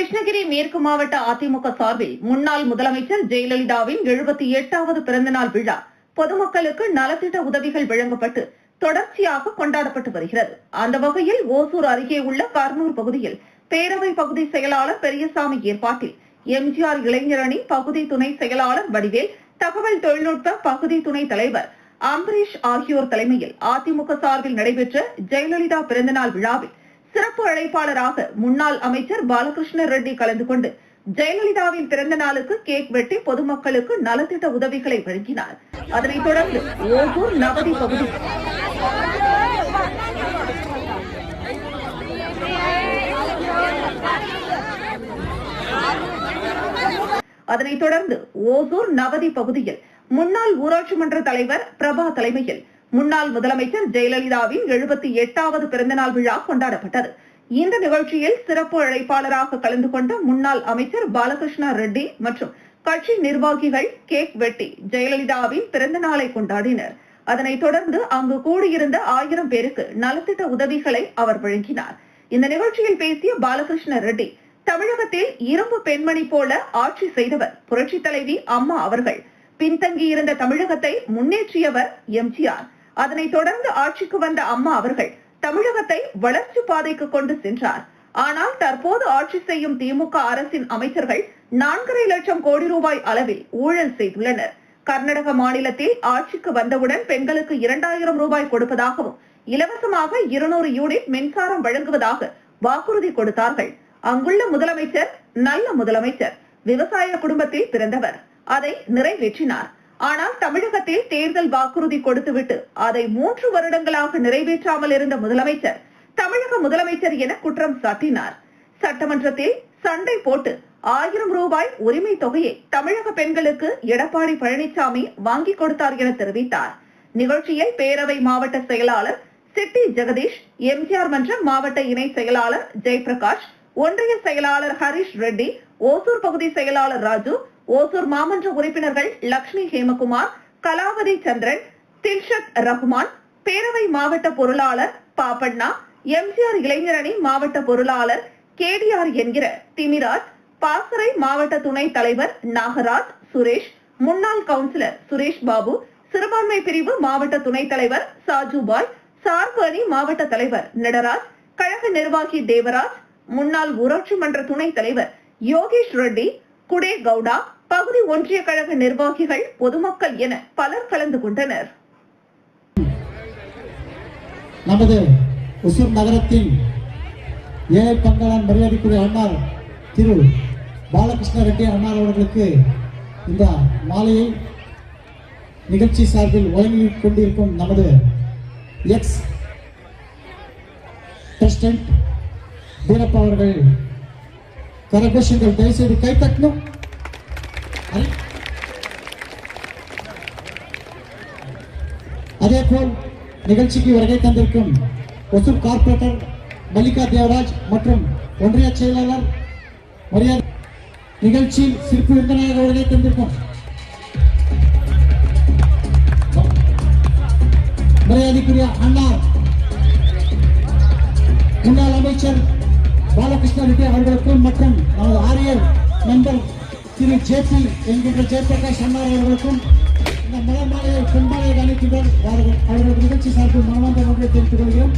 கிருஷ்ணகிரி மேற்கு மாவட்ட அதிமுக சார்பில் முன்னாள் முதலமைச்சர் ஜெயலலிதாவின் 78வது பிறந்தநாள் விழா பொதுமக்களுக்கு நலத்திட்ட உதவிகள் வழங்கப்பட்டு தொடர்ச்சியாக கொண்டாடப்பட்டு வருகிறது. அந்த வகையில் ஓசூர் அருகே உள்ள கர்னூர் பகுதியில் பேரவை பகுதி செயலாளர் பெரியசாமி ஏற்பாட்டில் எம்ஜிஆர் இளைஞரணி பகுதி துணை செயலாளர் வடிவேல், தகவல் தொழில்நுட்ப பகுதி துணை தலைவர் அம்பரீஷ் ஆகியோர் தலைமையில் அதிமுக சார்பில் நடைபெற்ற ஜெயலலிதா பிறந்தநாள் விழாவில் சிறப்பு அழைப்பாளராக முன்னாள் அமைச்சர் பாலகிருஷ்ண ரெட்டி கலந்து கொண்டு ஜெயலலிதாவின் பிறந்த நாளுக்கு கேக் வெட்டி பொதுமக்களுக்கு நலத்திட்ட உதவிகளை வழங்கினார். அதனைத் தொடர்ந்து ஓசூர் நவதி பகுதி பகுதியில் முன்னாள் ஊராட்சி மன்ற தலைவர் பிரபா தலைமையில் முன்னாள் முதலமைச்சர் ஜெயலலிதாவின் 78வது பிறந்தநாள் விழா கொண்டாடப்பட்டது. இந்த நிகழ்ச்சியில் சிறப்பு அழைப்பாளராக கலந்து கொண்ட முன்னாள் அமைச்சர் பாலகிருஷ்ண ரெட்டி மற்றும் கட்சி நிர்வாகிகள் கேக் வெட்டி ஜெயலலிதாவின் பிறந்த நாளை கொண்டாடினர். அதனைத் தொடர்ந்து அங்கு கூடியிருந்த 1000 பேருக்கு நலத்திட்ட உதவிகளை அவர் வழங்கினார். இந்த நிகழ்ச்சியில் பேசிய பாலகிருஷ்ண ரெட்டி, தமிழகத்தில் இரும்பு பெண்மணி போல ஆட்சி செய்தவர் புரட்சித் தலைவி அம்மா அவர்கள். பின்தங்கியிருந்த தமிழகத்தை முன்னேற்றியவர் எம்ஜிஆர். அதனைத் தொடர்ந்து ஆட்சிக்கு வந்த அம்மா அவர்கள் தமிழகத்தை வளர்ச்சி பாதைக்கு கொண்டு சென்றார். ஆனால் தற்போது ஆட்சி செய்யும் திமுக அரசின் அமைச்சர்கள் 4.5 லட்சம் கோடி ரூபாய் அளவில் ஊழல் செய்துள்ளனர். கர்நாடக மாநிலத்தில் ஆட்சிக்கு வந்தவுடன் பெண்களுக்கு 2000 ரூபாய் கொடுப்பதாகவும் இலவசமாக 200 யூனிட் மின்சாரம் வழங்குவதாக வாக்குறுதி கொடுத்தார்கள். அங்குள்ள முதலமைச்சர் நல்ல முதலமைச்சர், விவசாய குடும்பத்தில் பிறந்தவர், அதை நிறைவேற்றினார். ஆனால் தமிழகத்தில் தேர்தல் வாக்குறுதி கொடுத்துவிட்டு அதை 3 வருடங்களாக நிறைவேற்றாமல் இருந்த முதலமைச்சர் தமிழக முதலமைச்சர் என குற்றம் சாட்டினார். சட்டமன்றத்தில் சண்டை போட்டு 1000 ரூபாய் உரிமை தொகையை தமிழக பெண்களுக்கு எடப்பாடி பழனிசாமி வாங்கி கொடுத்தார் என தெரிவித்தார். நிகழ்ச்சியில் பேரவை மாவட்ட செயலாளர் சிட்டி ஜெகதீஷ், எம்ஜிஆர் மன்ற மாவட்ட இணை செயலாளர் ஜெயபிரகாஷ், ஒன்றிய செயலாளர் ஹரிஷ் ரெட்டி, ஓசூர் பகுதி செயலாளர் ராஜு, ஓசூர் மாமன்ற உறுப்பினர்கள் லட்சுமி ஹேமகுமார், கலாவதி சந்திரன், தில்ஷத் ரஹ்மான், பேரவை மாவட்ட பொருளாளர் பாப்பண்ணா, எம்ஜிஆர் இளைஞரணி மாவட்ட பொருளாளர் கேடிஆர் என்கிற திமிராஜ், பாசறை மாவட்ட துணை தலைவர் நாகராஜ், சுரேஷ், முன்னாள் கவுன்சிலர் சுரேஷ் பாபு, சிறுபான்மை பிரிவு மாவட்ட துணைத் தலைவர் சாஜுபாய், சார்பு அணி மாவட்ட தலைவர் நடராஜ், கழக நிர்வாகி தேவராஜ், முன்னாள் ஊராட்சி மன்ற துணைத் தலைவர் யோகேஷ் ரெட்டி, குடே கவுடா, பகுதி ஒன்றிய கழக நிர்வாகிகள், பொதுமக்கள் என பலர் கலந்து கொண்டனர். நமது ஒசூர் நகரத்தின் ஏழை பங்காளன் மரியாதைக்குரிய அண்ணார் திரு பாலகிருஷ்ண ரெட்டி அண்ணார் அவர்களுக்கு இந்த மாலையை நிகழ்ச்சி சார்பில் வழங்கிக் கொண்டிருக்கும் நமது எக்ஸ் பிரசிடென்ட் வீரப்பா அவர்கள் கரகோஷங்கள் தயவுசெய்து கைத்தட்டணும். அதேபோல் நிகழ்ச்சிக்கு வருகை தந்திருக்கும் ஒசூர் கார்பரேட்டர் மல்லிகா தேவராஜ் மற்றும் ஒன்றிய செயலாளர் மரியாதை நிகழ்ச்சியில் சிறப்பு விருந்தினராக வருகை தந்திருக்கும் மரியாதைக்குரிய அண்ணார் முன்னாள் அமைச்சர் பாலகிருஷ்ண ரெட்டி அவர்களுக்கும் மற்றும் நமது ஆரியர் மெம்பர் திரு ஜேபி என்கின்ற ஜெயபிரகாஷ் அண்ணார் அவர்களுக்கும் இந்த மலர் மாலையை பொன்மாலையை அளிக்கின்றனர். அவர்களுக்கு நிகழ்ச்சி சார்பில் மனமார்ந்த நன்றியை தெரிவித்துக் கொள்கிறோம்.